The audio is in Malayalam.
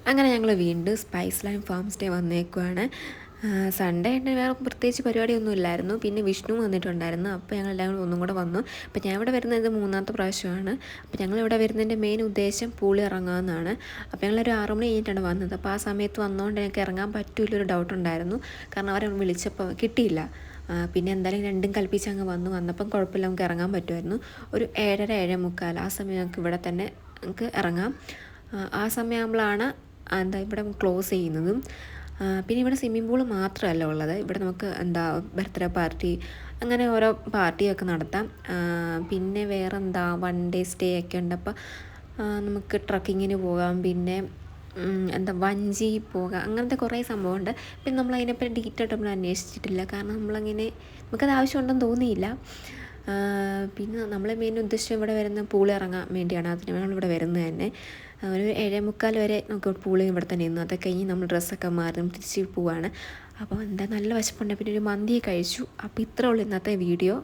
അങ്ങനെ ഞങ്ങൾ വീണ്ടും സ്പൈസ് ലൈം ഫാം സ്റ്റേ വന്നേക്കുവാണ്. സൺഡേ ആയിട്ട് വേറെ പ്രത്യേകിച്ച് പരിപാടിയൊന്നും ഇല്ലായിരുന്നു. പിന്നെ വിഷ്ണു വന്നിട്ടുണ്ടായിരുന്നു. അപ്പോൾ ഞങ്ങളെല്ലാം കൂടെ ഒന്നും കൂടെ വന്നു. അപ്പോൾ ഞാൻ ഇവിടെ വരുന്നത് മൂന്നാമത്തെ പ്രാവശ്യമാണ്. അപ്പോൾ ഞങ്ങളിവിടെ വരുന്നതിൻ്റെ മെയിൻ ഉദ്ദേശം പൂളിൽ ഇറങ്ങാമെന്നാണ്. അപ്പോൾ ഞങ്ങളൊരു 6 മണി കഴിഞ്ഞിട്ടാണ് വന്നത്. അപ്പോൾ ആ സമയത്ത് വന്നുകൊണ്ട് എനിക്ക് ഇറങ്ങാൻ പറ്റില്ലൊരു ഡൗട്ട് ഉണ്ടായിരുന്നു. കാരണം അവരെ വിളിച്ചപ്പോൾ കിട്ടിയില്ല. പിന്നെ എന്തായാലും രണ്ടും കൽപ്പിച്ച് അങ്ങ് വന്നപ്പം കുഴപ്പമില്ല, നമുക്ക് ഇറങ്ങാൻ പറ്റുമായിരുന്നു. ഒരു 7:30 7:45 ആ സമയം ഞങ്ങൾക്ക് ഇവിടെ തന്നെ നമുക്ക് ഇറങ്ങാം. ആ സമയമാകുമ്പോഴാണ് ഇവിടെ ക്ലോസ് ചെയ്യുന്നതും. പിന്നെ ഇവിടെ സ്വിമ്മിംഗ് പൂൾ മാത്രമല്ല ഉള്ളത്. ഇവിടെ നമുക്ക് ബർത്ത്ഡേ പാർട്ടി അങ്ങനെ ഓരോ പാർട്ടിയൊക്കെ നടത്താം. പിന്നെ വേറെ 1 ഡേ സ്റ്റേ ഒക്കെ ഉണ്ട്. അപ്പോൾ നമുക്ക് ട്രക്കിങ്ങിന് പോകാം. പിന്നെ വഞ്ചി പോകാം. അങ്ങനത്തെ കുറേ സംഭവമുണ്ട്. പിന്നെ നമ്മളതിനെപ്പറ്റി ഡീറ്റെയിൽഡ് നമ്മൾ അന്വേഷിച്ചിട്ടില്ല. കാരണം നമുക്കത് ആവശ്യമുണ്ടെന്ന് തോന്നിയില്ല. പിന്നെ നമ്മളെ മെയിൻ ഉദ്ദേശം ഇവിടെ വരുന്ന പൂളിൽ ഇറങ്ങാൻ വേണ്ടിയാണ്. അതിന് നമ്മളിവിടെ വരുന്നത് തന്നെ. ഒരു 7:45 വരെ നമുക്ക് പൂളിൽ ഇവിടെ തന്നെ ഇരുന്നു. അതൊക്കെ കഴിഞ്ഞ് നമ്മൾ ഡ്രസ്സൊക്കെ മാറി തിരിച്ച് പോവാണ്. അപ്പോൾ നല്ല വിശപ്പുണ്ട്. പിന്നെ ഒരു മന്തി കഴിച്ചു. അപ്പോൾ ഇത്രേ ഉള്ളൂ ഇന്നത്തെ വീഡിയോ.